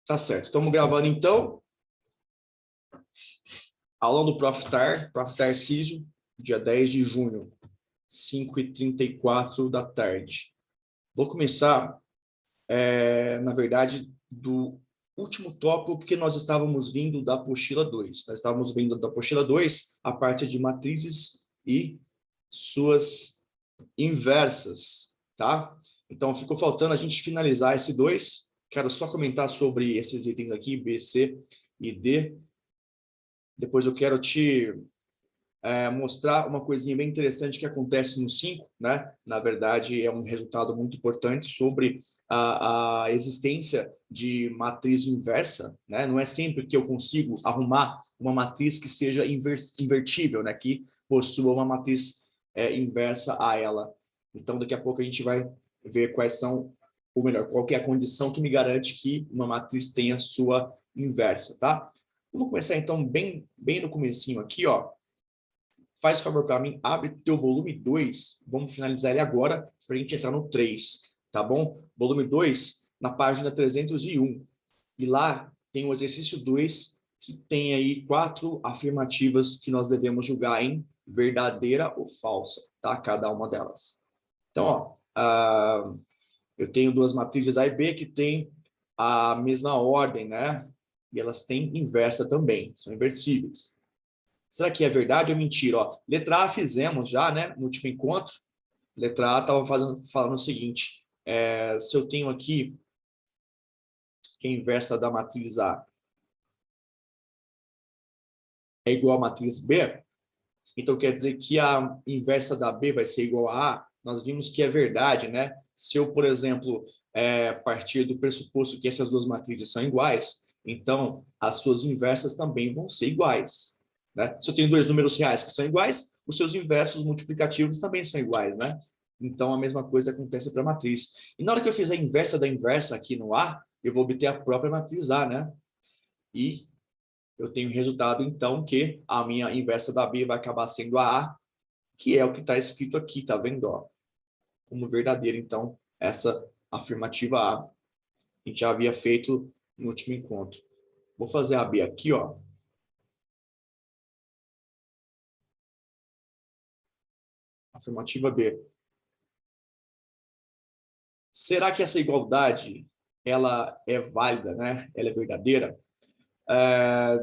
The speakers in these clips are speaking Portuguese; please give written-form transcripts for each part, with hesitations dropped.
Tá certo. Estamos gravando, então. Aula do Prof. Tarcísio, dia 10 de junho, 5h34 da tarde. Vou começar, na verdade, do último tópico, porque nós estávamos vindo da apostila 2. Nós estávamos vindo da apostila 2, a parte de matrizes e suas inversas, tá? Então, ficou faltando a gente finalizar esse 2. Quero só comentar sobre esses itens aqui, B, C e D. Depois eu quero te mostrar uma coisinha bem interessante que acontece no 5, né? Na verdade, é um resultado muito importante sobre a existência de matriz inversa, né? Não é sempre que eu consigo arrumar uma matriz que seja invertível, né? Que possua uma matriz inversa a ela. Então, daqui a pouco a gente vai ver quais são, ou melhor, qual que é a condição que me garante que uma matriz tenha sua inversa, tá? Vamos começar, então, bem no comecinho aqui, ó. Faz favor para mim, abre teu volume 2, vamos finalizar ele agora, para a gente entrar no 3, tá bom? Volume 2, na página 301. E lá tem o exercício 2, que tem aí 4 afirmativas que nós devemos julgar em verdadeira ou falsa, tá? Cada uma delas. Então, ó, eu tenho duas matrizes A e B que têm a mesma ordem, né? E elas têm inversa também, são inversíveis. Será que é verdade ou mentira? Ó, letra A fizemos já, né? No último encontro. Letra A estava falando o seguinte: se eu tenho aqui que a inversa da matriz A é igual à matriz B, então quer dizer que a inversa da B vai ser igual a A. Nós vimos que é verdade, né? Se eu, por exemplo, partir do pressuposto que essas duas matrizes são iguais, então as suas inversas também vão ser iguais. Né? Se eu tenho dois números reais que são iguais, os seus inversos multiplicativos também são iguais, né? Então, a mesma coisa acontece para a matriz. E na hora que eu fizer a inversa da inversa aqui no A, eu vou obter a própria matriz A, né? E eu tenho resultado, então, que a minha inversa da B vai acabar sendo a A, que é o que está escrito aqui, tá vendo? Ó? Como verdadeira, então, essa afirmativa A. A gente já havia feito no último encontro. Vou fazer a B aqui, ó. Afirmativa B. Será que essa igualdade ela é válida, né? Ela é verdadeira?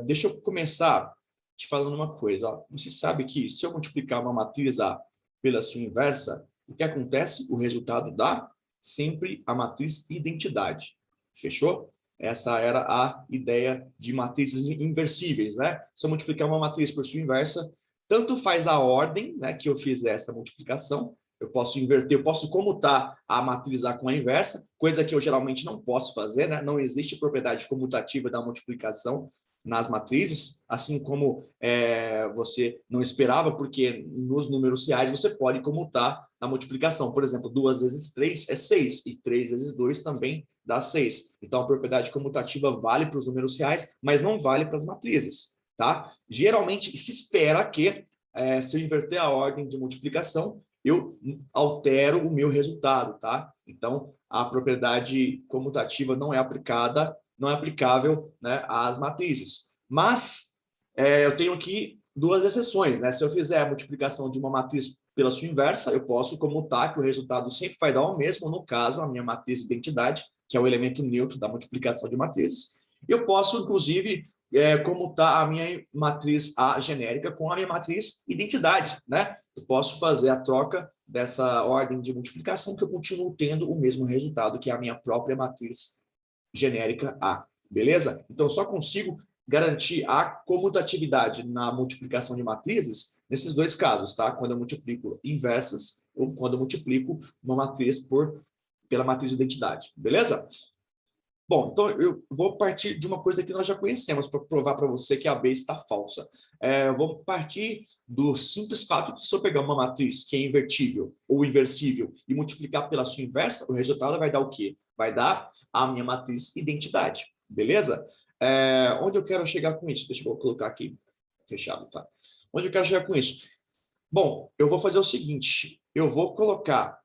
Deixa eu começar te falando uma coisa. Ó. Você sabe que se eu multiplicar uma matriz A pela sua inversa, o que acontece? O resultado dá sempre a matriz identidade. Fechou? Essa era a ideia de matrizes inversíveis, né? Se eu multiplicar uma matriz por sua inversa, tanto faz a ordem, né, que eu fizer essa multiplicação, eu posso inverter, eu posso comutar a matriz A com a inversa, coisa que eu geralmente não posso fazer, né? Não existe propriedade comutativa da multiplicação nas matrizes, assim como você não esperava, porque nos números reais você pode comutar a multiplicação. Por exemplo, 2 vezes 3 é 6, e 3 vezes 2 também dá 6. Então, a propriedade comutativa vale para os números reais, mas não vale para as matrizes. Tá? Geralmente, se espera que, se eu inverter a ordem de multiplicação, eu altero o meu resultado, tá? Então, a propriedade comutativa não é aplicada, não é aplicável, né, às matrizes. Mas eu tenho aqui duas exceções, né? Se eu fizer a multiplicação de uma matriz pela sua inversa, eu posso comutar que o resultado sempre vai dar o mesmo, no caso, a minha matriz identidade, que é o elemento neutro da multiplicação de matrizes. Eu posso, inclusive, comutar a minha matriz A genérica com a minha matriz identidade, né? Eu posso fazer a troca dessa ordem de multiplicação que eu continuo tendo o mesmo resultado, que é a minha própria matriz genérica A, beleza? Então, só consigo garantir a comutatividade na multiplicação de matrizes nesses dois casos, tá? Quando eu multiplico inversas ou quando eu multiplico uma matriz pela matriz de identidade, beleza? Bom, então eu vou partir de uma coisa que nós já conhecemos para provar para você que a B está falsa. Eu vou partir do simples fato de se eu pegar uma matriz que é invertível ou inversível e multiplicar pela sua inversa, o resultado vai dar o quê? Vai dar a minha matriz identidade, beleza? Onde eu quero chegar com isso? Deixa eu colocar aqui, fechado, tá? Onde eu quero chegar com isso? Bom, eu vou fazer o seguinte, eu vou colocar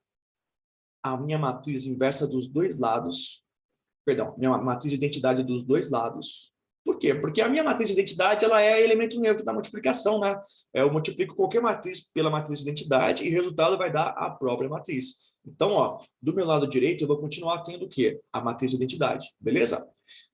a minha matriz inversa dos dois lados Perdão, minha matriz de identidade dos dois lados. Por quê? Porque a minha matriz de identidade ela é elemento neutro da multiplicação, né? Eu multiplico qualquer matriz pela matriz de identidade e o resultado vai dar a própria matriz. Então, ó, do meu lado direito, eu vou continuar tendo o quê? A matriz de identidade, beleza?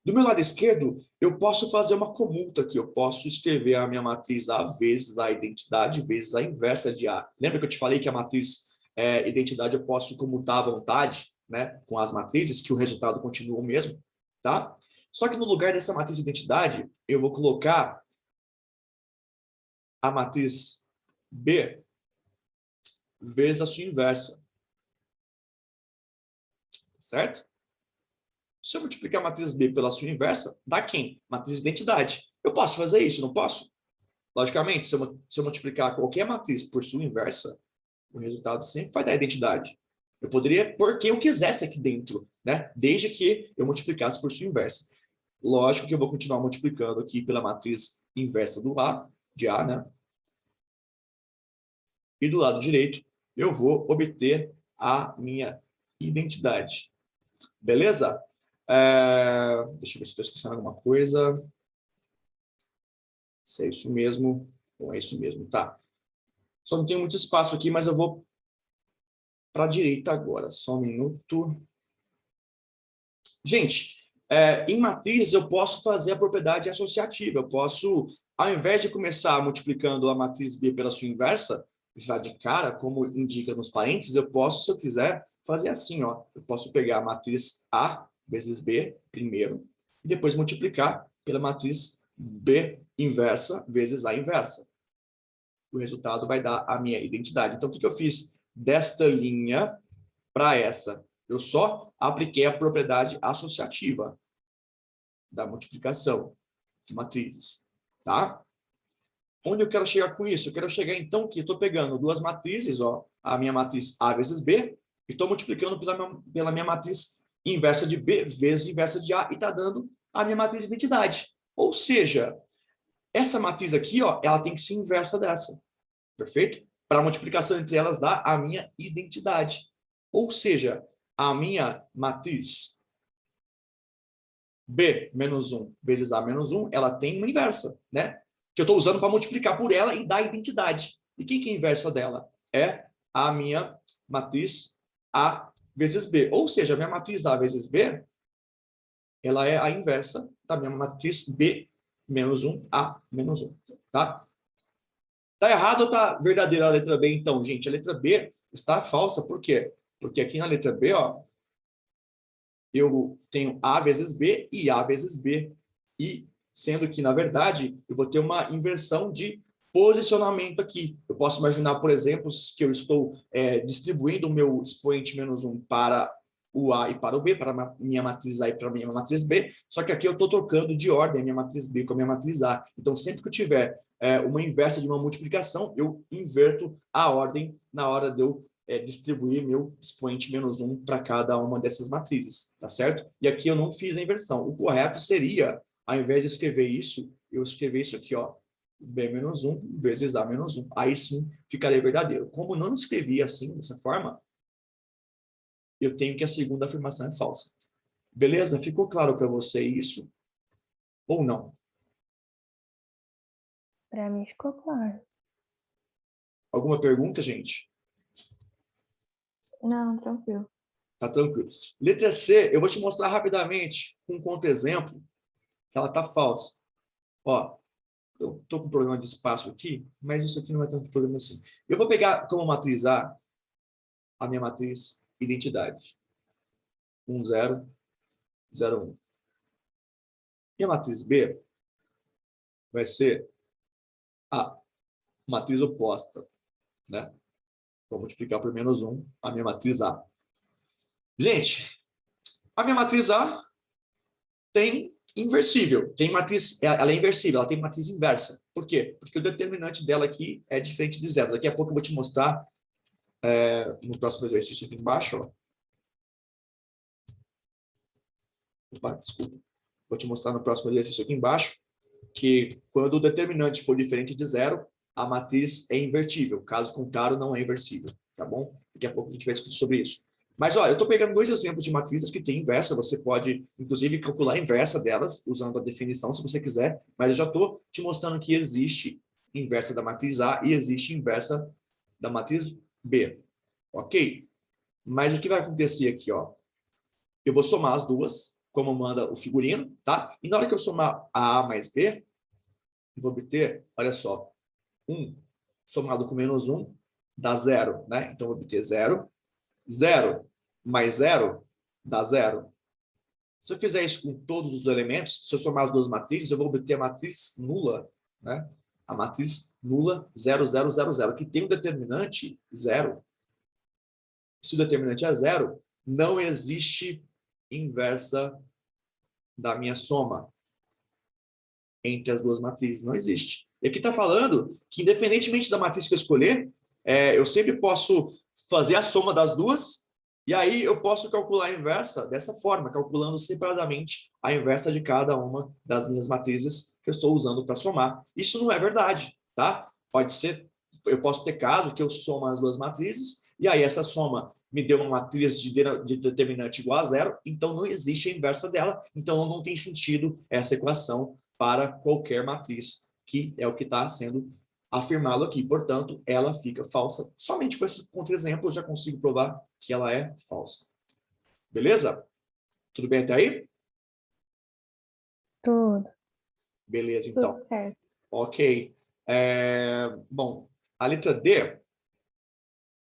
Do meu lado esquerdo, eu posso fazer uma comulta aqui. Eu posso escrever a minha matriz A vezes a identidade vezes a inversa de A. Lembra que eu te falei que a matriz identidade eu posso comutar à vontade, né, com as matrizes, que o resultado continua o mesmo, tá? Só que no lugar dessa matriz de identidade, eu vou colocar a matriz B vezes a sua inversa. Certo? Se eu multiplicar a matriz B pela sua inversa, dá quem? Matriz de identidade. Eu posso fazer isso, não posso? Logicamente, se eu multiplicar qualquer matriz por sua inversa, o resultado sempre vai dar identidade. Eu poderia pôr quem eu quisesse aqui dentro, né? Desde que eu multiplicasse por sua inversa. Lógico que eu vou continuar multiplicando aqui pela matriz inversa do A, de A, né? E do lado direito, eu vou obter a minha identidade. Beleza? Deixa eu ver se estou esquecendo alguma coisa. Se é isso mesmo. Bom, é isso mesmo, tá. Só não tem muito espaço aqui, mas eu vou para a direita agora. Só um minuto. Gente, em matriz eu posso fazer a propriedade associativa. Eu posso, ao invés de começar multiplicando a matriz B pela sua inversa, já de cara, como indica nos parênteses, eu posso, se eu quiser, fazer assim, ó. Eu posso pegar a matriz A vezes B primeiro, e depois multiplicar pela matriz B inversa vezes A inversa. O resultado vai dar a minha identidade. Então, o que eu fiz desta linha para essa? Eu só apliquei a propriedade associativa da multiplicação de matrizes, tá? Onde eu quero chegar com isso? Eu quero chegar, então, que estou pegando duas matrizes, ó, a minha matriz A vezes B, e estou multiplicando pela minha matriz inversa de B vezes inversa de A, e está dando a minha matriz de identidade. Ou seja, essa matriz aqui, ó, ela tem que ser inversa dessa, perfeito? Para a multiplicação entre elas dá a minha identidade. Ou seja, a minha matriz B menos 1 vezes A menos 1, ela tem uma inversa, né? Que eu estou usando para multiplicar por ela e dar identidade. E quem que é a inversa dela? É a minha matriz A vezes B. Ou seja, a minha matriz A vezes B, ela é a inversa da minha matriz B menos 1, A menos 1. Tá? Tá errado ou tá verdadeira a letra B, então, gente? A letra B está falsa. Por quê? Porque aqui na letra B, ó, eu tenho A vezes B e A vezes B. E sendo que, na verdade, eu vou ter uma inversão de posicionamento aqui. Eu posso imaginar, por exemplo, que eu estou distribuindo o meu expoente menos 1 para o A e para o B, para a minha matriz A e para a minha matriz B, só que aqui eu estou trocando de ordem a minha matriz B com a minha matriz A. Então, sempre que eu tiver uma inversa de uma multiplicação, eu inverto a ordem na hora de eu distribuir meu expoente menos 1 para cada uma dessas matrizes, tá certo? E aqui eu não fiz a inversão. O correto seria, ao invés de escrever isso, eu escrever isso aqui, ó, B menos 1 vezes A menos 1. Aí sim ficaria verdadeiro. Como não escrevi assim, dessa forma, eu tenho que a segunda afirmação é falsa. Beleza? Ficou claro para você isso? Ou não? Para mim ficou claro. Alguma pergunta, gente? Não, tranquilo. Tá tranquilo. Letra C, eu vou te mostrar rapidamente, com um contra-exemplo, que ela tá falsa. Ó, eu tô com problema de espaço aqui, mas isso aqui não é tanto problema assim. Eu vou pegar como matriz a minha matriz identidade. 1, 0, 0, 1. E a matriz B vai ser a matriz oposta, né? Vou multiplicar por menos 1 a minha matriz A. Gente, a minha matriz A tem inversível, tem matriz, ela é inversível, ela tem matriz inversa. Por quê? Porque o determinante dela aqui é diferente de zero. Daqui a pouco eu vou te mostrar no próximo exercício aqui embaixo. Ó. Opa, desculpa. Vou te mostrar no próximo exercício aqui embaixo que quando o determinante for diferente de zero, a matriz é invertível. Caso contrário, não é inversível. Tá bom? Daqui a pouco a gente vai discutir sobre isso. Mas, olha, eu estou pegando dois exemplos de matrizes que têm inversa. Você pode, inclusive, calcular a inversa delas, usando a definição, se você quiser. Mas eu já estou te mostrando que existe inversa da matriz A e existe inversa da matriz B. Ok? Mas o que vai acontecer aqui, ó? Eu vou somar as duas, como manda o figurino, tá? E na hora que eu somar a mais B, eu vou obter, olha só, 1 somado com menos 1 dá 0, né? Então, eu vou obter 0. 0 mais 0 dá 0. Se eu fizer isso com todos os elementos, se eu somar as duas matrizes, eu vou obter a matriz nula, né? A matriz nula 0, 0, 0, 0, que tem um determinante 0. Se o determinante é 0, não existe inversa da minha soma entre as duas matrizes. Não existe. E aqui está falando que, independentemente da matriz que eu escolher, eu sempre posso fazer a soma das duas, e aí eu posso calcular a inversa dessa forma, calculando separadamente a inversa de cada uma das minhas matrizes que eu estou usando para somar. Isso não é verdade, tá? Pode ser, eu posso ter caso que eu somo as duas matrizes, e aí essa soma me deu uma matriz de determinante igual a 0, então não existe a inversa dela, então não tem sentido essa equação para qualquer matriz, que é o que está sendo afirmado aqui. Portanto, ela fica falsa. Somente com esse contra-exemplo eu já consigo provar que ela é falsa. Beleza? Tudo bem até aí? Tudo. Beleza, Tudo então. certo. Ok. Bom, a letra D,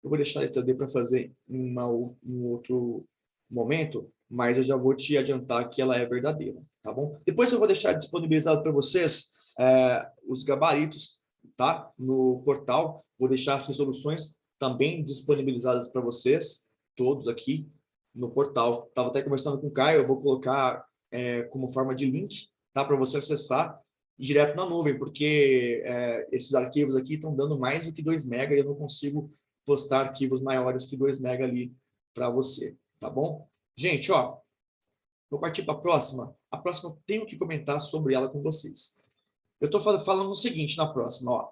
eu vou deixar a letra D para fazer em um outro momento, mas eu já vou te adiantar que ela é verdadeira, tá bom? Depois eu vou deixar disponibilizado para vocês os gabaritos, tá? No portal, vou deixar as resoluções também disponibilizadas para vocês, todos aqui no portal. Estava até conversando com o Caio, eu vou colocar como forma de link, tá? Para você acessar direto na nuvem, porque esses arquivos aqui estão dando mais do que 2 MB e eu não consigo postar arquivos maiores que 2 MB ali para você, tá bom? Gente, ó, vou partir para a próxima. A próxima eu tenho que comentar sobre ela com vocês. Eu estou falando o seguinte na próxima, ó.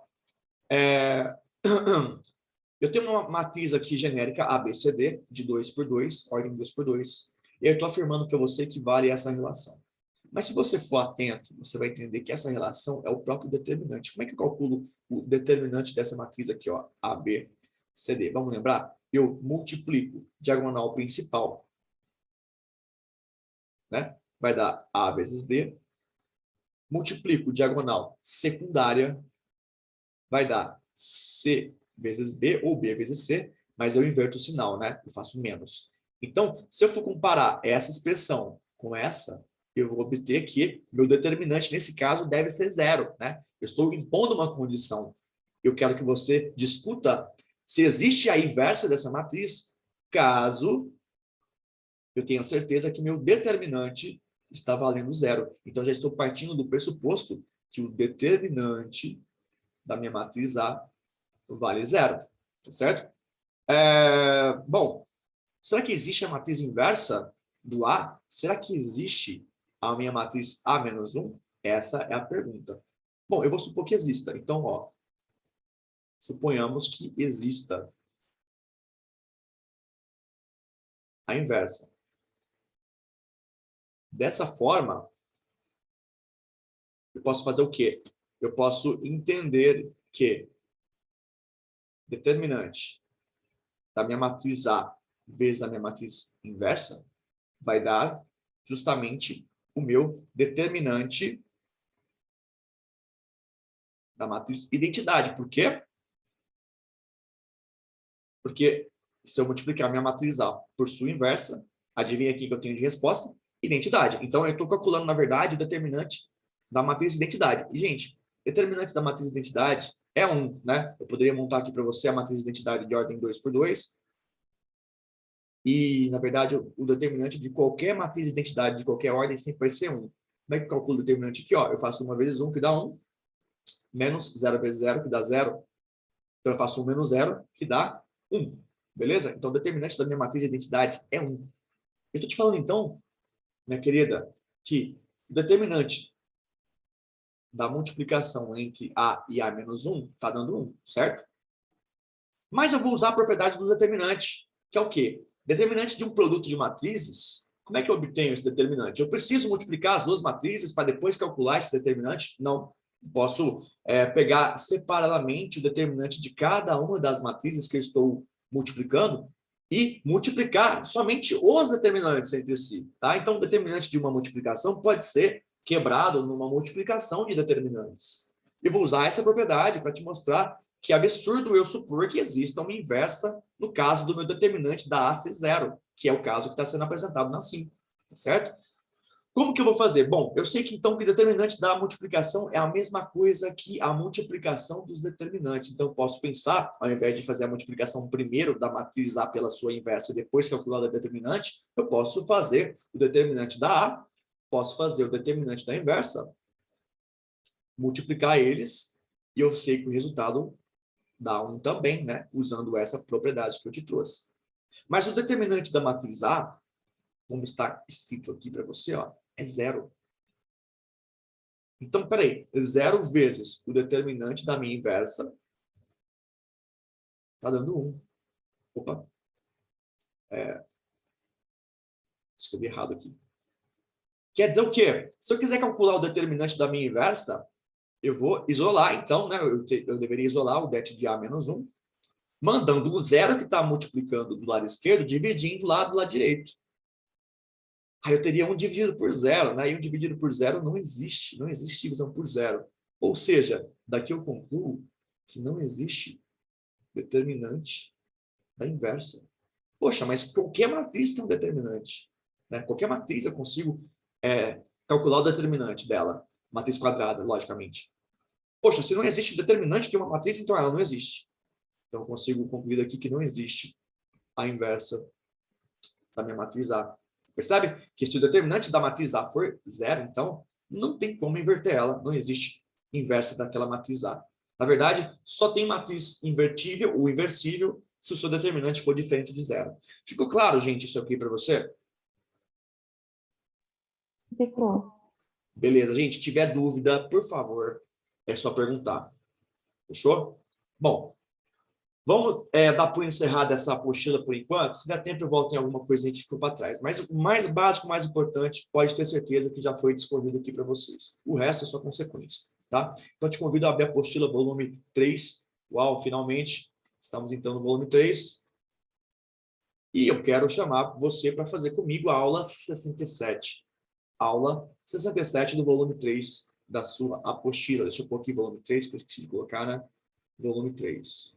Eu tenho uma matriz aqui genérica ABCD, de 2 por 2, ordem 2 por 2, e eu estou afirmando para você que vale essa relação. Mas se você for atento, você vai entender que essa relação é o próprio determinante. Como é que eu calculo o determinante dessa matriz aqui, ó, ABCD? Vamos lembrar? Eu multiplico diagonal principal, né? Vai dar A vezes D. Multiplico diagonal secundária, vai dar C vezes B ou B vezes C, mas eu inverto o sinal, né? Eu faço menos. Então, se eu for comparar essa expressão com essa, eu vou obter que meu determinante, nesse caso, deve ser 0, né? Eu estou impondo uma condição. Eu quero que você discuta se existe a inversa dessa matriz, caso eu tenha certeza que meu determinante está valendo 0. Então, já estou partindo do pressuposto que o determinante da minha matriz A vale 0, tá certo? Bom, será que existe a matriz inversa do A? Será que existe a minha matriz A menos 1? Essa é a pergunta. Bom, eu vou supor que exista. Então, ó, suponhamos que exista a inversa. Dessa forma, eu posso fazer o quê? Eu posso entender que determinante da minha matriz A vezes a minha matriz inversa vai dar justamente o meu determinante da matriz identidade. Por quê? Porque se eu multiplicar minha matriz A por sua inversa, adivinha aqui que eu tenho de resposta? Identidade. Então, eu estou calculando, na verdade, o determinante da matriz identidade. E, gente, determinante da matriz identidade é 1, né? Eu poderia montar aqui para você a matriz identidade de ordem 2 por 2. E, na verdade, o determinante de qualquer matriz de identidade de qualquer ordem sempre vai ser 1. Como é que eu calculo o determinante aqui? Ó, eu faço 1 vezes 1, que dá 1, menos 0 vezes 0, que dá 0. Então, eu faço 1 menos 0, que dá 1. Beleza? Então, o determinante da minha matriz de identidade é 1. Eu estou te falando, então, minha querida, que o determinante da multiplicação entre A e A menos 1 está dando 1, certo? Mas eu vou usar a propriedade do determinante, que é o quê? Determinante de um produto de matrizes, como é que eu obtenho esse determinante? Eu preciso multiplicar as duas matrizes para depois calcular esse determinante? Não. Posso pegar separadamente o determinante de cada uma das matrizes que eu estou multiplicando e multiplicar somente os determinantes entre si. Tá? Então, o determinante de uma multiplicação pode ser quebrado numa multiplicação de determinantes. E vou usar essa propriedade para te mostrar que é absurdo eu supor que exista uma inversa no caso do meu determinante da A ser zero, que é o caso que está sendo apresentado na 5, tá certo? Como que eu vou fazer? Bom, eu sei que então que o determinante da multiplicação é a mesma coisa que a multiplicação dos determinantes. Então, eu posso pensar, ao invés de fazer a multiplicação primeiro da matriz A pela sua inversa e depois calcular o determinante, eu posso fazer o determinante da A, posso fazer o determinante da inversa, multiplicar eles, e eu sei que o resultado dá 1 também, né? Usando essa propriedade que eu te trouxe. Mas o determinante da matriz A, como está escrito aqui para você, ó, é zero. Então, peraí, 0 vezes o determinante da minha inversa está dando 1. Opa, escrevi errado aqui. Quer dizer o quê? Se eu quiser calcular o determinante da minha inversa, eu vou isolar, então, né? Eu deveria isolar o det de A menos 1, mandando o zero que está multiplicando do lado esquerdo, dividindo do lado direito. Aí eu teria 1 dividido por zero, né? E 1 dividido por zero não existe divisão por zero. Ou seja, daqui eu concluo que não existe determinante da inversa. Poxa, mas qualquer matriz tem um determinante, né? Qualquer matriz eu consigo calcular o determinante dela. Matriz quadrada, logicamente. Poxa, se não existe determinante de uma matriz, então ela não existe. Então eu consigo concluir aqui que não existe a inversa da minha matriz A. Percebe que se o determinante da matriz A for zero, então não tem como inverter ela. Não existe inversa daquela matriz A. Na verdade, só tem matriz invertível ou inversível se o seu determinante for diferente de zero. Ficou claro, gente, isso aqui para você? Ficou. Beleza, gente. Se tiver dúvida, por favor, é só perguntar. Fechou? Bom, vamos dar por encerrada essa apostila por enquanto. Se der tempo, eu volto em alguma coisinha que ficou para trás. Mas o mais básico, o mais importante, pode ter certeza que já foi discorrido aqui para vocês. O resto é só consequência, tá? Então, te convido a abrir a apostila volume 3. Uau, finalmente, estamos então no volume 3. E eu quero chamar você para fazer comigo a aula 67. Aula 67 do volume 3 da sua apostila. Deixa eu pôr aqui volume 3, que eu esqueci de colocar, né? Volume 3.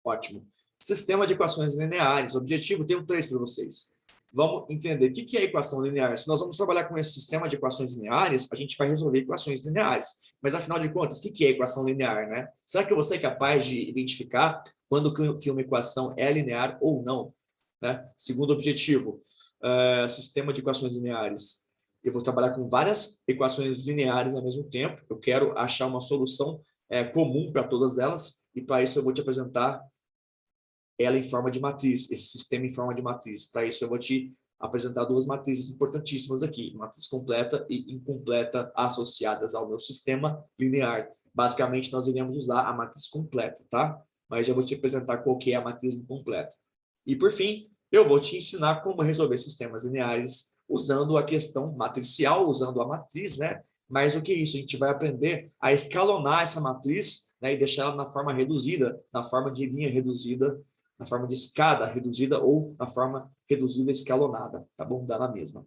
Ótimo. Sistema de equações lineares. Objetivo, tenho 3 para vocês. Vamos entender o que é equação linear. Se nós vamos trabalhar com esse sistema de equações lineares, a gente vai resolver equações lineares. Mas, afinal de contas, o que é equação linear, né? Será que você é capaz de identificar quando que uma equação é linear ou não? Né? Segundo objetivo, sistema de equações lineares. Eu vou trabalhar com várias equações lineares ao mesmo tempo. Eu quero achar uma solução comum para todas elas. E, para isso, eu vou te apresentar ela em forma de matriz, esse sistema em forma de matriz. Para isso, eu vou te apresentar duas matrizes importantíssimas aqui, matriz completa e incompleta associadas ao meu sistema linear. Basicamente, nós iremos usar a matriz completa, tá? Mas já vou te apresentar qual que é a matriz incompleta. E, por fim, eu vou te ensinar como resolver sistemas lineares usando a questão matricial, usando a matriz, né? Mais do que isso, a gente vai aprender a escalonar essa matriz, né, e deixar ela na forma reduzida, na forma de linha reduzida, na forma de escada reduzida ou na forma reduzida escalonada, tá bom? Dá na mesma.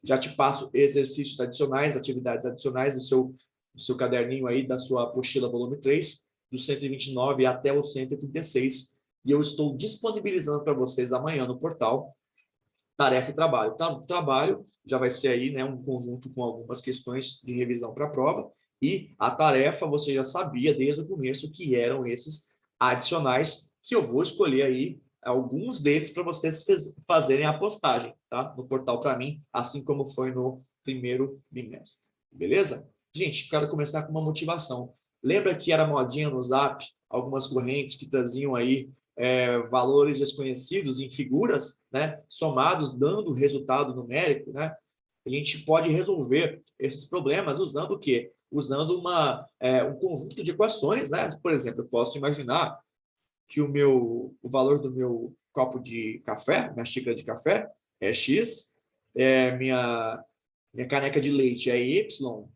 Já te passo exercícios adicionais, atividades adicionais do seu caderninho aí, da sua apostila volume 3, do 129 até o 136, e eu estou disponibilizando para vocês amanhã no portal tarefa e trabalho. O trabalho já vai ser aí, né, um conjunto com algumas questões de revisão para a prova, e a tarefa você já sabia desde o começo que eram esses adicionais, que eu vou escolher aí alguns deles para vocês fazerem a postagem, tá? No portal para mim, assim como foi no primeiro bimestre. Beleza? Gente, quero começar com uma motivação. Lembra que era modinha no Zap, algumas correntes que traziam aí valores desconhecidos em figuras, né, somados, dando resultado numérico, né? A gente pode resolver esses problemas usando o quê? Usando um conjunto de equações, né? Por exemplo, eu posso imaginar que o valor do meu copo de café, minha xícara de café é X, minha caneca de leite é Y,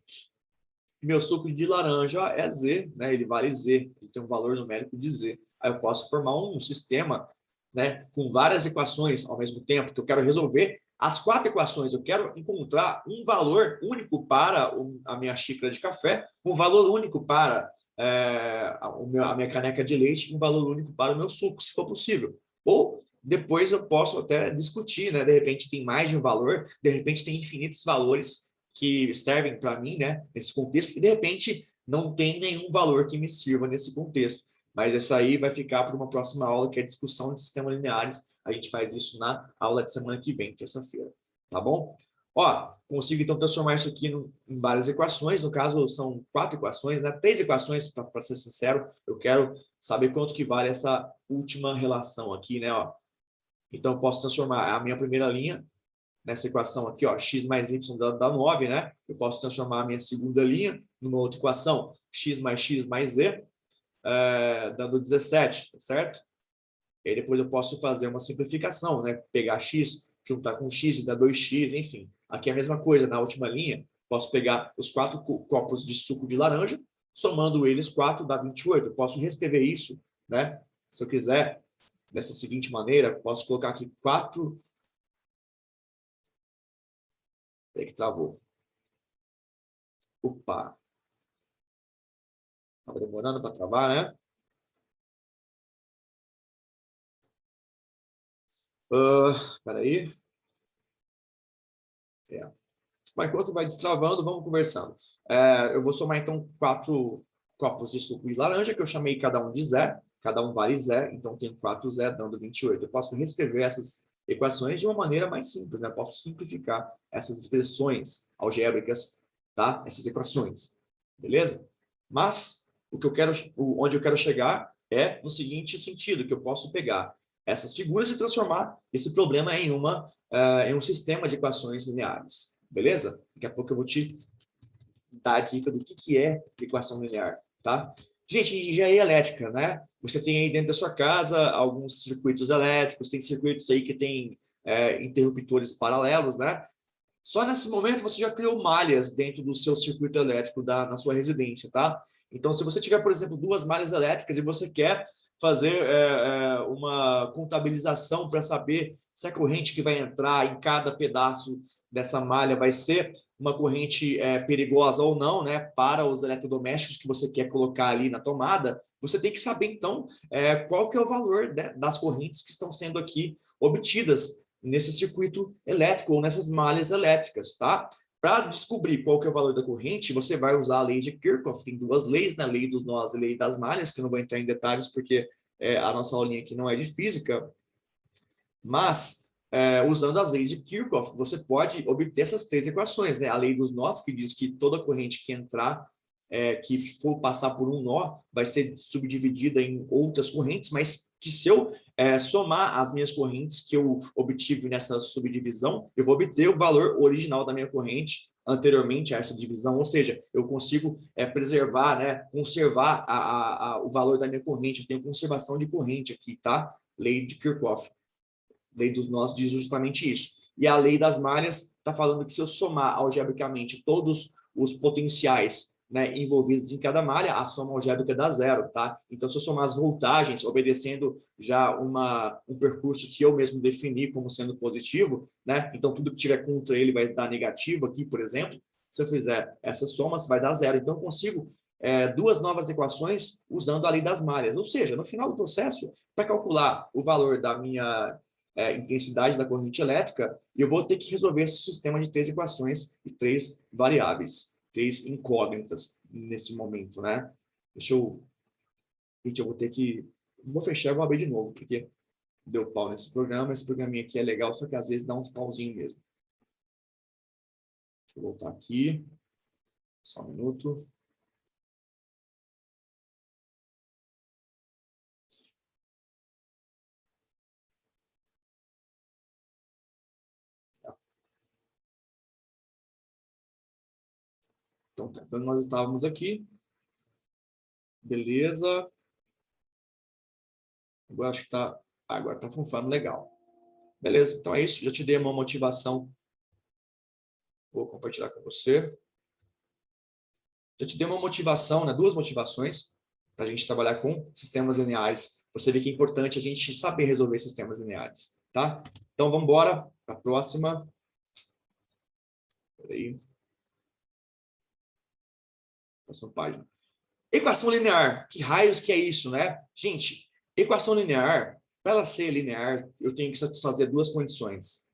meu suco de laranja é Z, né? Ele vale Z, ele tem um valor numérico de Z. Aí eu posso formar um sistema, né, com várias equações ao mesmo tempo, que eu quero resolver as 4 equações. Eu quero encontrar um valor único para a minha xícara de café, um valor único para a minha caneca de leite, um valor único para o meu suco, se for possível. Ou depois eu posso até discutir, né? De repente tem mais de um valor, de repente tem infinitos valores que servem para mim, né, nesse contexto, e de repente não tem nenhum valor que me sirva nesse contexto. Mas essa aí vai ficar para uma próxima aula, que é a discussão de sistemas lineares. A gente faz isso na aula de semana que vem, terça-feira. Tá bom? Ó, consigo então transformar isso aqui em várias equações. No caso, são 4 equações, né? 3 equações, para ser sincero. Eu quero saber quanto que vale essa última relação aqui, né? Ó. Então, eu posso transformar a minha primeira linha nessa equação aqui, ó, x mais y dá 9, né? Eu posso transformar a minha segunda linha numa outra equação, x mais z, dando 17, tá certo? E aí depois eu posso fazer uma simplificação, né? Pegar x, juntar com x e dar 2x, enfim. Aqui é a mesma coisa, na última linha, posso pegar os 4 copos de suco de laranja, somando eles 4 dá 28. Eu posso reescrever isso, né? Se eu quiser, dessa seguinte maneira, posso colocar aqui 4. Peraí que travou. Opa! Estava demorando para travar, né? Peraí. Mas enquanto vai destravando, vamos conversando. Eu vou somar, então, 4 copos de suco de laranja, que eu chamei cada um de Zé. Cada um vale Zé, então tem 4 Zé, dando 28. Eu posso reescrever essas equações de uma maneira mais simples, né? Eu posso simplificar essas expressões algébricas, tá? Essas equações. Beleza? Mas, onde eu quero chegar é no seguinte sentido, que eu posso pegar essas figuras e transformar esse problema em um sistema de equações lineares. Beleza? Daqui a pouco eu vou te dar a dica do que é equação linear, tá? Gente, engenharia elétrica, né? Você tem aí dentro da sua casa alguns circuitos elétricos, tem circuitos aí que tem interruptores paralelos, né? Só nesse momento você já criou malhas dentro do seu circuito elétrico na sua residência, tá? Então, se você tiver, por exemplo, 2 malhas elétricas e você quer fazer uma contabilização para saber se a corrente que vai entrar em cada pedaço dessa malha vai ser uma corrente perigosa ou não, né, para os eletrodomésticos que você quer colocar ali na tomada, você tem que saber, então, qual que é o valor, né, das correntes que estão sendo aqui obtidas nesse circuito elétrico ou nessas malhas elétricas, tá? Para descobrir qual que é o valor da corrente, você vai usar a lei de Kirchhoff. Tem 2 leis, né? A lei dos nós e a lei das malhas, que eu não vou entrar em detalhes porque a nossa aulinha aqui não é de física, mas usando as leis de Kirchhoff, você pode obter essas 3 equações, né? A lei dos nós, que diz que toda corrente que entrar, que for passar por um nó, vai ser subdividida em outras correntes, mas que se eu somar as minhas correntes que eu obtive nessa subdivisão, eu vou obter o valor original da minha corrente anteriormente a essa divisão, ou seja, eu consigo preservar, né, conservar o valor da minha corrente, eu tenho conservação de corrente aqui, tá? Lei de Kirchhoff. Lei dos nós diz justamente isso. E a lei das malhas está falando que se eu somar algebricamente todos os potenciais, né, envolvidos em cada malha, a soma algébrica dá 0, tá? Então, se eu somar as voltagens, obedecendo já um percurso que eu mesmo defini como sendo positivo, né? Então, tudo que tiver contra ele vai dar negativo aqui, por exemplo. Se eu fizer essas somas, vai dar 0. Então, eu consigo 2 novas equações usando a lei das malhas. Ou seja, no final do processo, para calcular o valor da minha intensidade da corrente elétrica, eu vou ter que resolver esse sistema de 3 equações e 3 variáveis, 3 incógnitas nesse momento, né? Gente, eu vou ter que... Vou fechar e vou abrir de novo, porque deu pau nesse programa. Esse programinha aqui é legal, só que às vezes dá uns pauzinhos mesmo. Deixa eu voltar aqui. Só um minuto. Então, nós estávamos aqui. Beleza. Agora acho que está Agora está funcionando legal. Beleza, então é isso. Já te dei uma motivação. Vou compartilhar com você. Já te dei uma motivação, né? Duas motivações para a gente trabalhar com sistemas lineares. Você vê que é importante a gente saber resolver sistemas lineares, tá? Então, vamos embora para a próxima. Peraí. Próxima página. Equação linear. Que raios que é isso, né? Gente, equação linear, para ela ser linear, eu tenho que satisfazer duas condições.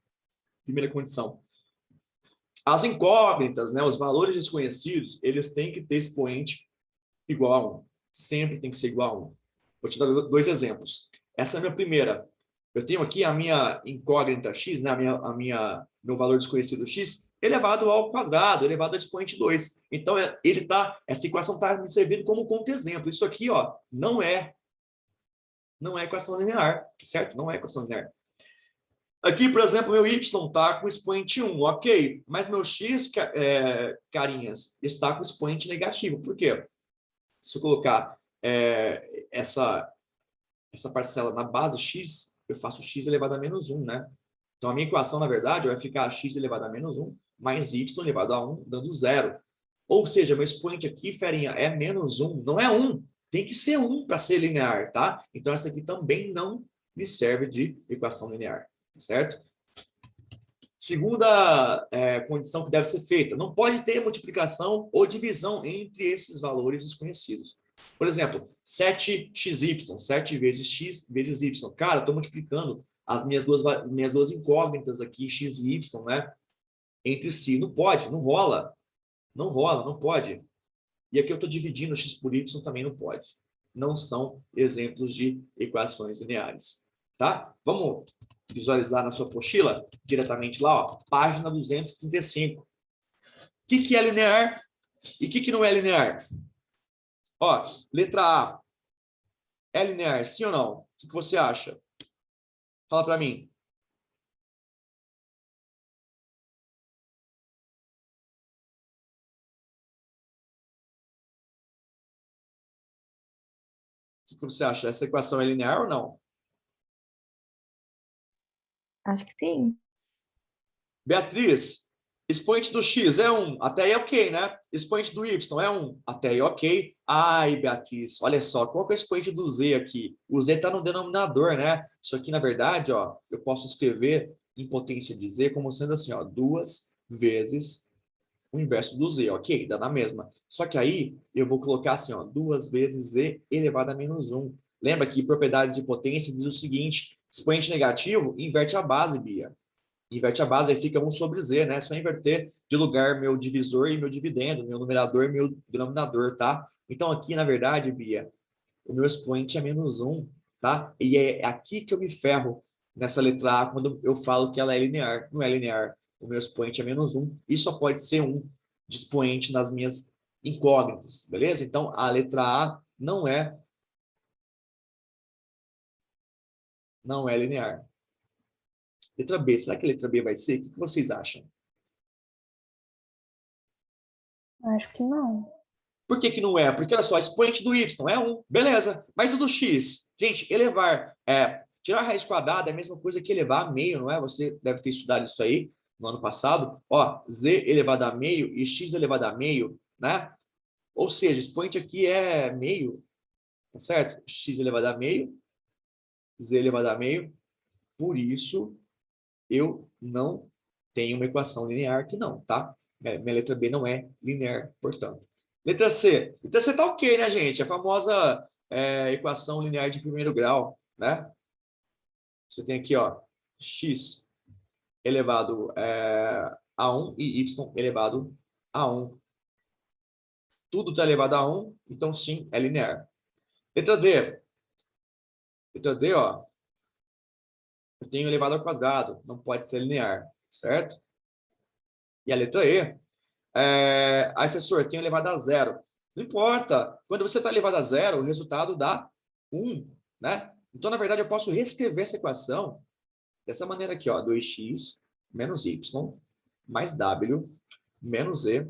Primeira condição. As incógnitas, né, os valores desconhecidos, eles têm que ter expoente igual a 1. Sempre tem que ser igual a 1. Vou te dar dois exemplos. Essa é a minha primeira. Eu tenho aqui a minha incógnita x, né, meu valor desconhecido x, elevado ao quadrado, elevado ao expoente 2. Então, essa equação está me servindo como contra-exemplo. Isso aqui, ó, não é equação linear, certo? Não é equação linear. Aqui, por exemplo, meu y está com expoente 1, ok. Mas meu x, carinhas, está com expoente negativo. Por quê? Se eu colocar essa parcela na base x, eu faço x elevado a menos 1, né? Então, a minha equação, na verdade, vai ficar x elevado a menos 1 mais y elevado a 1, dando 0. Ou seja, meu expoente aqui, ferinha, é menos 1. Não é 1. Tem que ser 1 para ser linear, tá? Então, essa aqui também não me serve de equação linear, certo? Segunda condição que deve ser feita. Não pode ter multiplicação ou divisão entre esses valores desconhecidos. Por exemplo, 7xy, 7 vezes x vezes y. Cara, estou multiplicando as minhas duas incógnitas aqui, x e y, né, entre si. Não pode, não rola. Não rola, não pode. E aqui eu estou dividindo x por y, também não pode. Não são exemplos de equações lineares. Tá? Vamos visualizar na sua apostila, diretamente lá, ó, página 235. O que é linear e o que não é linear? Ó, letra A. É linear, sim ou não? O que você acha? Fala para mim. O que você acha? Essa equação é linear ou não? Acho que sim. Beatriz, expoente do x é 1, até aí é ok, né? Expoente do y é 1, até aí ok. Ai, Beatriz, olha só, qual que é o expoente do z aqui? O z está no denominador, né? Isso aqui, na verdade, ó, eu posso escrever em potência de z como sendo assim, ó, 2 vezes o inverso do z, ok? Dá na mesma. Só que aí eu vou colocar assim, ó, 2 vezes z elevado a menos 1. Lembra que propriedades de potência diz o seguinte, expoente negativo inverte a base, Bia. Inverte a base, aí fica 1 sobre z, né? É só inverter de lugar meu divisor e meu dividendo, meu numerador e meu denominador, tá? Então aqui, na verdade, Bia, o meu expoente é menos 1, tá? E é aqui que eu me ferro nessa letra A quando eu falo que ela é linear. Não é linear. O meu expoente é menos 1 e só pode ser 1 de expoente nas minhas incógnitas, beleza? Então a letra A não é linear. Letra B, será que a letra B vai ser? O que vocês acham? Acho que não. Por que não é? Porque, olha só, expoente do y é 1, beleza. Mas o do x? Gente, tirar a raiz quadrada é a mesma coisa que elevar a meio, não é? Você deve ter estudado isso aí no ano passado. Ó, z elevado a meio e x elevado a meio, né? Ou seja, expoente aqui é meio, tá certo? X elevado a meio, z elevado a meio. Por isso, eu não tenho uma equação linear aqui não, tá? Minha letra B não é linear, portanto. Letra C. Letra C tá ok, né, gente? A famosa equação linear de primeiro grau, né? Você tem aqui, ó, x elevado a 1 e y elevado a 1. Tudo está elevado a 1, então sim, é linear. Letra D. Letra D, ó, eu tenho elevado ao quadrado, não pode ser linear, certo? E a letra E, aí, professor, eu tenho elevado a zero. Não importa. Quando você está elevado a zero, o resultado dá 1, né? Então, na verdade, eu posso reescrever essa equação dessa maneira aqui, ó, 2x menos y mais w menos e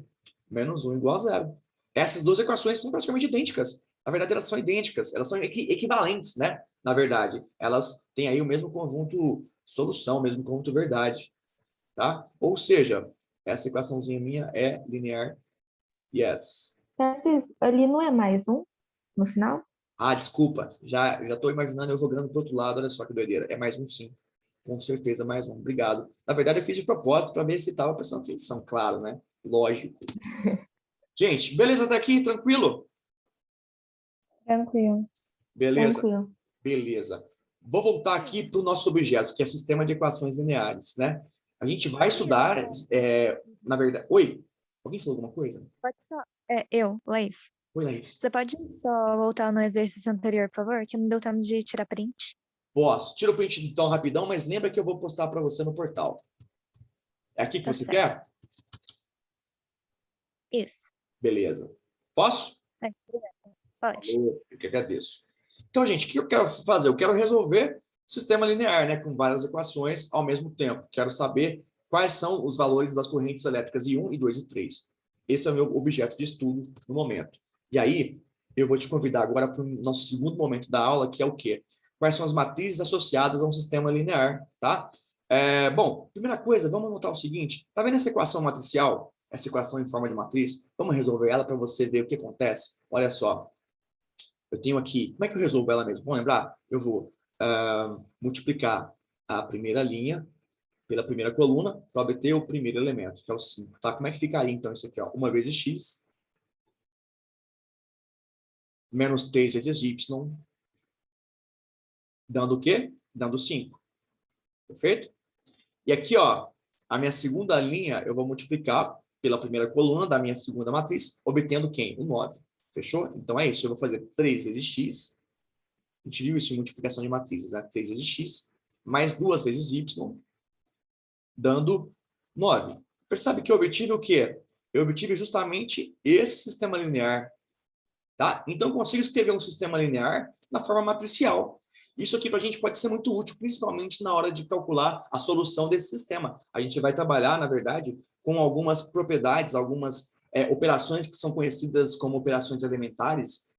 menos 1 igual a zero. Essas duas equações são praticamente idênticas. Na verdade, elas são idênticas, elas são equivalentes, né? Na verdade, elas têm aí o mesmo conjunto solução, o mesmo conjunto verdade, tá? Ou seja, essa equaçãozinha minha é linear, yes. Francis, ali não é mais um no final? Ah, desculpa, já estou imaginando eu jogando para o outro lado, olha só que doideira. É mais um sim, com certeza mais um, obrigado. Na verdade, eu fiz de propósito para ver se estava prestando atenção, claro, né? Lógico. Gente, beleza até aqui? Tranquilo? Tranquilo, Beleza, tranquilo. beleza. Vou voltar aqui para o nosso objeto, que é o sistema de equações lineares, né? A gente vai estudar, na verdade... Oi? Alguém falou alguma coisa? Pode só. Eu, Laís. Oi, Laís. Você pode só voltar no exercício anterior, por favor? Que não deu tempo de tirar print. Posso. Tira o print então rapidão, mas lembra que eu vou postar para você no portal. É aqui que Tá você certo. quer? Isso. Beleza. Posso? Pode. Eu que agradeço. Então, gente, o que eu quero fazer? Eu quero resolver sistema linear, né, com várias equações ao mesmo tempo. Quero saber quais são os valores das correntes elétricas I1, I2 e 3. Esse é o meu objeto de estudo no momento. E aí, eu vou te convidar agora para o nosso segundo momento da aula, que é o quê? Quais são as matrizes associadas a um sistema linear, tá? Bom, primeira coisa, vamos anotar o seguinte. Tá vendo essa equação matricial? Essa equação em forma de matriz? Vamos resolver ela para você ver o que acontece. Olha só. Eu tenho aqui, como é que eu resolvo ela mesmo? Vamos lembrar? Eu vou multiplicar a primeira linha pela primeira coluna para obter o primeiro elemento, que é o 5. Tá? Como é que ficaria, então, isso aqui? Ó? 1 vezes x, menos 3 vezes y, dando o quê? Dando 5. Perfeito? E aqui, ó, a minha segunda linha, eu vou multiplicar pela primeira coluna da minha segunda matriz, obtendo quem? O 9. Fechou? Então é isso. Eu vou fazer 3 vezes x. A gente viu isso em multiplicação de matrizes, né? 3 vezes x, mais 2 vezes y, dando 9. Percebe que eu obtive o quê? Eu obtive justamente esse sistema linear. Tá? Então, eu consigo escrever um sistema linear na forma matricial. Isso aqui para a gente pode ser muito útil, principalmente na hora de calcular a solução desse sistema. A gente vai trabalhar, na verdade, com algumas propriedades, algumas operações que são conhecidas como operações elementares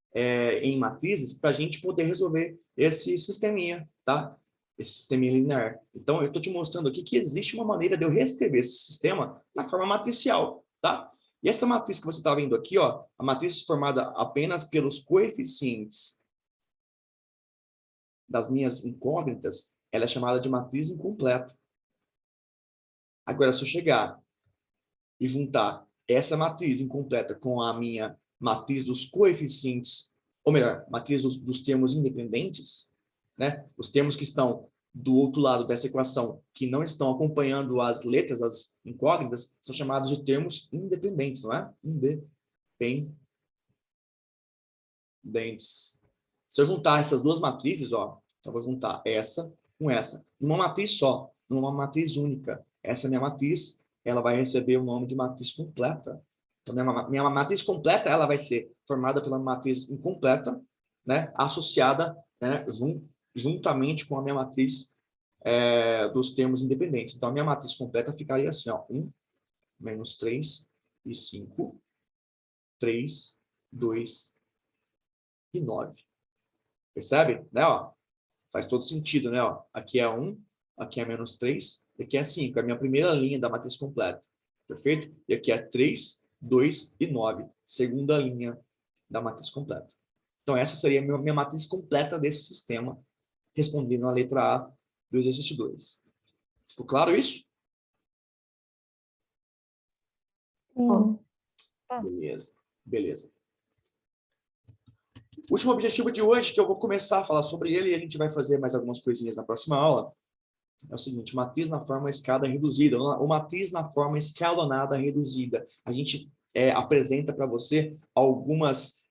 em matrizes, para a gente poder resolver esse sisteminha, tá? Esse sisteminha linear. Então, eu estou te mostrando aqui que existe uma maneira de eu reescrever esse sistema na forma matricial, tá? E essa matriz que você está vendo aqui, ó, a matriz formada apenas pelos coeficientes das minhas incógnitas, ela é chamada de matriz incompleta. Agora, se eu chegar e juntar essa matriz incompleta com a minha matriz dos coeficientes, ou melhor, matriz dos termos independentes, né? Os termos que estão do outro lado dessa equação, que não estão acompanhando as letras, as incógnitas, são chamados de termos independentes, não é? Independentes. Se eu juntar essas duas matrizes, ó, então eu vou juntar essa com essa, numa matriz só, numa matriz única. Essa minha matriz, ela vai receber o nome de matriz completa. Então, minha matriz completa, ela vai ser formada pela matriz incompleta, né, associada, né, juntamente com a minha matriz dos termos independentes. Então, a minha matriz completa ficaria assim, ó, 1, menos 3 e 5, 3, 2 e 9. Percebe? Né, ó? Faz todo sentido, né? Ó? Aqui é 1, aqui é menos 3, e aqui é 5. É a minha primeira linha da matriz completa. Perfeito? E aqui é 3, 2 e 9. Segunda linha da matriz completa. Então, essa seria a minha matriz completa desse sistema, respondendo a letra A do exercício 2. Ficou claro isso? Sim. Beleza. Beleza. O último objetivo de hoje, que eu vou começar a falar sobre ele, e a gente vai fazer mais algumas coisinhas na próxima aula, é o seguinte: matriz na forma escada reduzida, ou matriz na forma escalonada reduzida. A gente apresenta para você algumas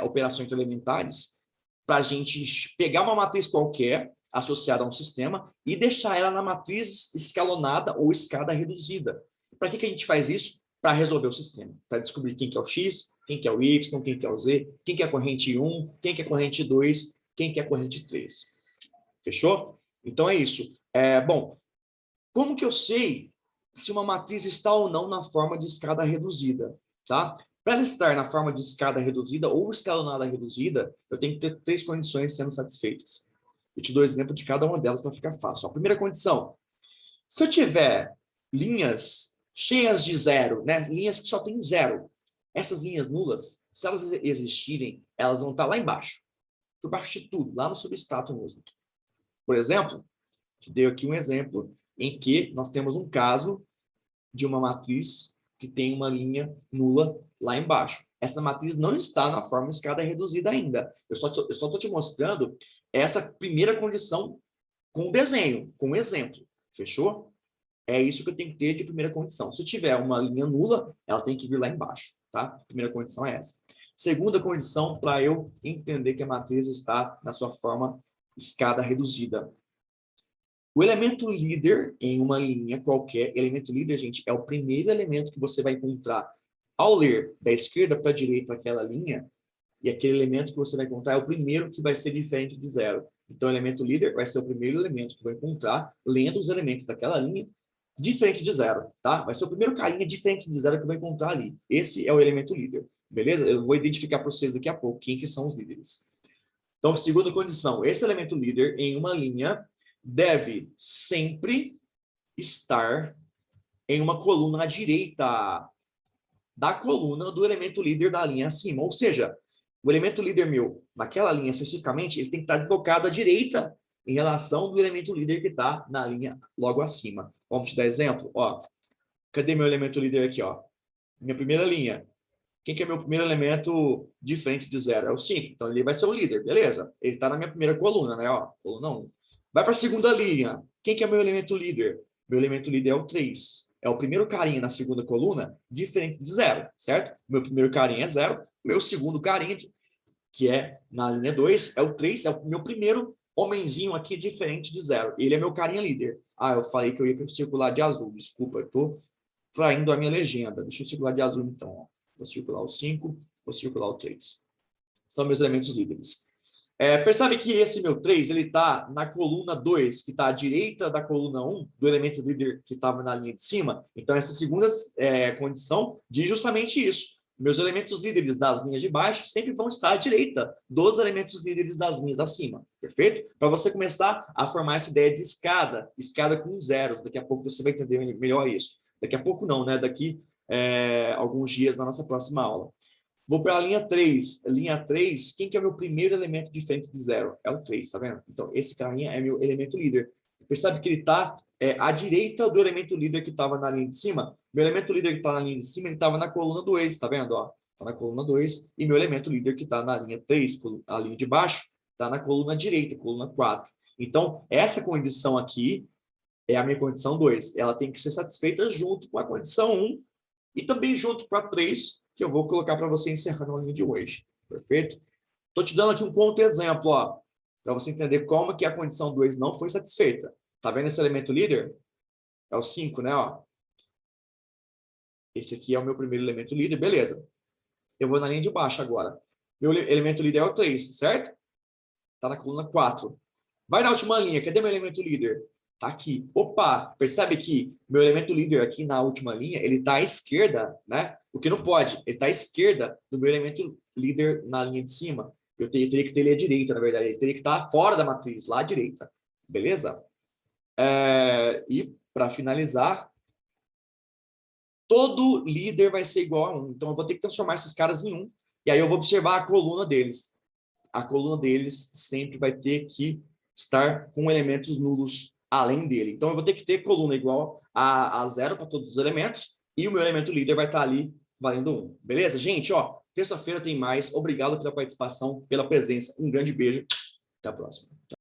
operações elementares para a gente pegar uma matriz qualquer, associada a um sistema, e deixar ela na matriz escalonada ou escada reduzida. Para que a gente faz isso? Para resolver o sistema, para descobrir quem que é o x, quem que é o y, quem que é o z, quem que é a corrente 1, quem que é a corrente 2, quem que é a corrente 3. Fechou? Então é isso. Bom, como que eu sei se uma matriz está ou não na forma de escada reduzida? Tá? Para ela estar na forma de escada reduzida ou escalonada reduzida, eu tenho que ter 3 condições sendo satisfeitas. Eu te dou exemplo de cada uma delas para ficar fácil. A primeira condição, se eu tiver linhas cheias de zero, né? Linhas que só tem zero, essas linhas nulas, se elas existirem, elas vão estar lá embaixo, por baixo de tudo, lá no substrato mesmo. Por exemplo, te dei aqui um exemplo em que nós temos um caso de uma matriz que tem uma linha nula lá embaixo. Essa matriz não está na forma escada reduzida ainda. Eu só estou te mostrando essa primeira condição com o desenho, com o exemplo. Fechou? É isso que eu tenho que ter de primeira condição. Se eu tiver uma linha nula, ela tem que vir lá embaixo, tá? A primeira condição é essa. Segunda condição, para eu entender que a matriz está na sua forma escada reduzida. O elemento líder em uma linha qualquer, elemento líder, gente, é o primeiro elemento que você vai encontrar ao ler da esquerda para a direita aquela linha, e aquele elemento que você vai encontrar é o primeiro que vai ser diferente de zero. Então, o elemento líder vai ser o primeiro elemento que eu vou encontrar lendo os elementos daquela linha diferente de zero, tá? Vai ser o primeiro carinha diferente de zero que eu vou encontrar ali. Esse é o elemento líder, beleza? Eu vou identificar para vocês daqui a pouco quem que são os líderes. Então, segunda condição, esse elemento líder em uma linha deve sempre estar em uma coluna à direita da coluna do elemento líder da linha acima. Ou seja, o elemento líder meu, naquela linha especificamente, ele tem que estar deslocado à direita em relação do elemento líder que está na linha logo acima. Vamos te dar exemplo? Ó, cadê meu elemento líder aqui? Ó? Minha primeira linha. Quem que é meu primeiro elemento diferente de zero? É o 5. Então, ele vai ser o líder, beleza? Ele está na minha primeira coluna, né? Ó, coluna 1. Vai para a segunda linha. Quem que é meu elemento líder? Meu elemento líder é o 3. É o primeiro carinha na segunda coluna, diferente de zero, certo? Meu primeiro carinha é 0. Meu segundo carinha, que é na linha 2, é o 3. É o meu primeiro homenzinho aqui diferente de 0. Ele é meu carinha líder. Ah, eu falei que eu ia circular de azul. Desculpa, eu estou traindo a minha legenda. Deixa eu circular de azul, então. Ó. Vou circular o 5, vou circular o 3. São meus elementos líderes. Percebe que esse meu 3, ele está na coluna 2, que está à direita da coluna 1, do elemento líder que estava na linha de cima. Então, essa segunda condição diz justamente isso. Meus elementos líderes das linhas de baixo sempre vão estar à direita dos elementos líderes das linhas acima. Perfeito? Para você começar a formar essa ideia de escada com zeros. Daqui a pouco você vai entender melhor isso. Daqui a pouco não, né? Daqui alguns dias na nossa próxima aula. Vou para a linha 3. Linha 3, quem que é o meu primeiro elemento diferente de zero? É o 3, tá vendo? Então, esse carinha é meu elemento líder. Percebe que ele está à direita do elemento líder que estava na linha de cima? Meu elemento líder que está na linha de cima, ele estava na coluna 2, tá vendo? Está na coluna 2. E meu elemento líder que está na linha 3, a linha de baixo, está na coluna direita, coluna 4. Então, essa condição aqui é a minha condição 2. Ela tem que ser satisfeita junto com a condição 1 e também junto com a 3, que eu vou colocar para você encerrando a linha de hoje. Perfeito? Estou te dando aqui um contra-exemplo, para você entender como que a condição 2 não foi satisfeita. Tá vendo esse elemento líder? É o 5, né? Ó. Esse aqui é o meu primeiro elemento líder, beleza. Eu vou na linha de baixo agora. Meu elemento líder é o 3, certo? Está na coluna 4. Vai na última linha, cadê meu elemento líder? Tá aqui. Opa, percebe que meu elemento líder aqui na última linha, ele está à esquerda, né? O que não pode, ele está à esquerda do meu elemento líder na linha de cima. Eu teria que ter ele à direita, na verdade. Ele teria que estar fora da matriz, lá à direita. Beleza? E, para finalizar, todo líder vai ser igual a 1. Então, eu vou ter que transformar esses caras em 1. E aí eu vou observar a coluna deles. A coluna deles sempre vai ter que estar com elementos nulos além dele. Então, eu vou ter que ter coluna igual a 0 para todos os elementos, e o meu elemento líder vai estar ali valendo 1. Beleza, gente? Terça-feira tem mais. Obrigado pela participação, pela presença. Um grande beijo. Até a próxima.